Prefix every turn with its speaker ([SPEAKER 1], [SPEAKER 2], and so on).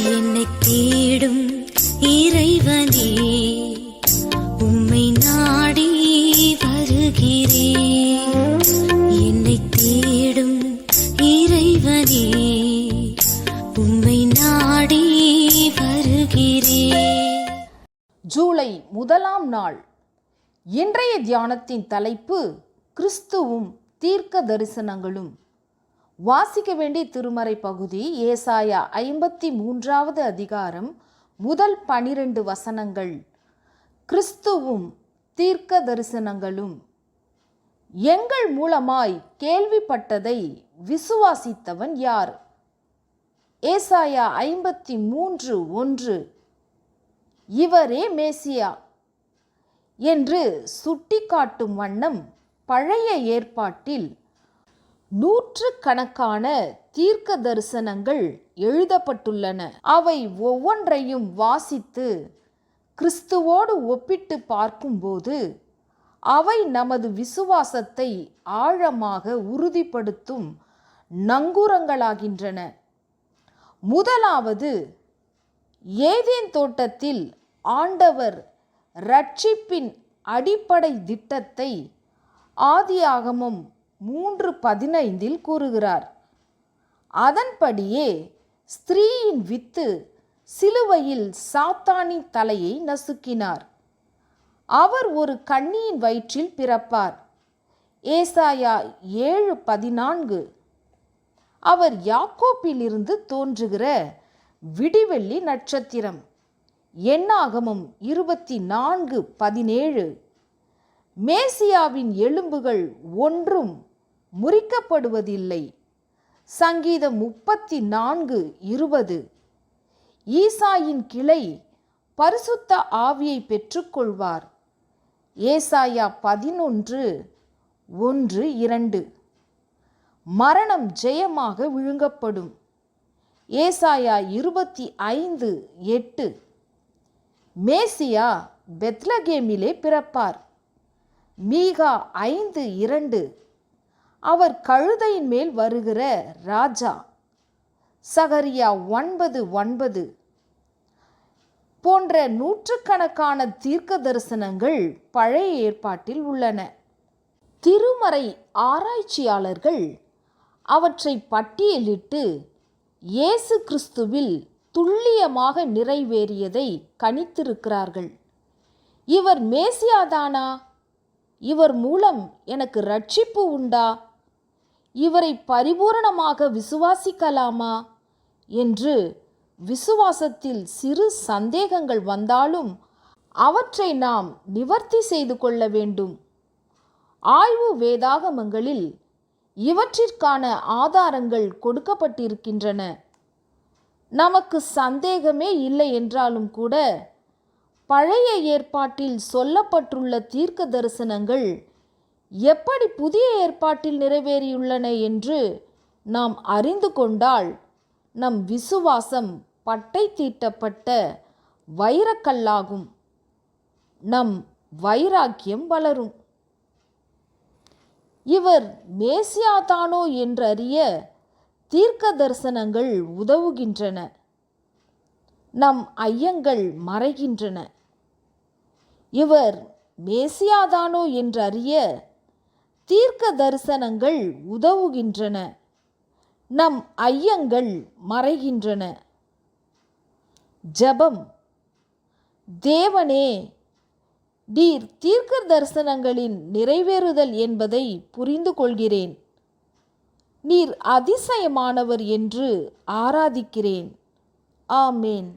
[SPEAKER 1] என்னை தேடும் இறைவனே, உம்மை நாடி வருகிறேன். என்னை தேடும் இறைவனே, உம்மை நாடி வருகிறேன்.
[SPEAKER 2] ஜூலை 1ஆம் நாள். இன்றைய தியானத்தின் தலைப்பு கிறிஸ்துவும் தீர்க்க தரிசனங்களும். வாசிக்க வேண்டிய திருமறை பகுதி ஏசாயா 53வது அதிகாரம் முதல் 12 வசனங்கள். கிறிஸ்துவும் தீர்க்க தரிசனங்களும். எங்கள் மூலமாய் கேள்விப்பட்டதை விசுவாசித்தவன் யார்? ஏசாயா 53:1. இவரே மேசியா என்று சுட்டிக்காட்டும் வண்ணம் பழைய ஏற்பாட்டில் நூற்றுக்கணக்கான தீர்க்க தரிசனங்கள் எழுதப்பட்டுள்ளன. அவை ஒவ்வொன்றையும் வாசித்து கிறிஸ்துவோடு ஒப்பிட்டு பார்க்கும்போது அவை நமது விசுவாசத்தை ஆழமாக உறுதிப்படுத்தும் நங்கூரங்களாகின்றன. முதலாவது, ஏதேன் தோட்டத்தில் ஆண்டவர் இரட்சிப்பின் அடிப்படை திட்டத்தை ஆதியாகமம் 3:15 கூறுகிறார். அதன்படியே ஸ்திரீயின் வித்து சிலுவையில் சாத்தானின் தலையை நசுக்கினார். அவர் ஒரு கன்னியின் வயிற்றில் பிறப்பார். ஏசாயா 7:14. அவர் யாக்கோப்பிலிருந்து தோன்றுகிற விடிவெள்ளி நட்சத்திரம். என்னாகமம் 24:17. மேசியாவின் எலும்புகள் ஒன்றும் முறிக்கப்படுவதில்லை. சங்கீதம் 34:20. ஈசாயின் கிளை பரிசுத்த ஆவியை பெற்றுக்கொள்வார். ஏசாயா 11:1-2. மரணம் ஜெயமாக விழுங்கப்படும். ஏசாயா 25:8. மேசியா பெத்லகேமிலே பிறப்பார். மீகா 5:2. அவர் கழுதையின் மேல் வருகிற ராஜா. சகரியா 9:9 போன்ற நூற்றுக்கணக்கான தீர்க்க தரிசனங்கள் பழைய ஏற்பாட்டில் உள்ளன. திருமறை ஆராய்ச்சியாளர்கள் அவற்றை பட்டியலிட்டு இயேசு கிறிஸ்துவில் துல்லியமாக நிறைவேறியதை கணித்திருக்கிறார்கள். இவர் மேசியாதானா? இவர் மூலம் எனக்கு ரட்சிப்பு உண்டா? இவரை பரிபூரணமாக விசுவாசிக்கலாமா என்று விசுவாசத்தில் சிறு சந்தேகங்கள் வந்தாலும் அவற்றை நாம் நிவர்த்தி செய்து கொள்ள வேண்டும். ஆய்வு வேதாகமங்களில் இவற்றிற்கான ஆதாரங்கள் கொடுக்கப்பட்டிருக்கின்றன. நமக்கு சந்தேகமே இல்லை என்றாலும் கூட பழைய ஏற்பாட்டில் சொல்லப்பட்டுள்ள தீர்க்க தரிசனங்கள் எப்படி புதிய ஏற்பாட்டில் நிறைவேறியுள்ளன என்று நாம் அறிந்து கொண்டால் நம் விசுவாசம் பட்டை தீட்டப்பட்ட வைரக்கல்லாகும். நம் வைராக்கியம் வளரும். இவர் மேசியாதானோ என்றறிய தீர்க்க தரிசனங்கள் உதவுகின்றன. நம் ஐயங்கள் மறைகின்றன. இவர் மேசியாதானோ என்றறிய தீர்க்க தரிசனங்கள் உதவுகின்றன. நம் ஐயங்கள் மறைகின்றன. ஜெபம். தேவனே, நீர் தீர்க்க தரிசனங்களின் நிறைவேறுதல் என்பதை புரிந்து கொள்கிறேன். நீர் அதிசயமானவர் என்று ஆராதிக்கிறேன். ஆமேன்.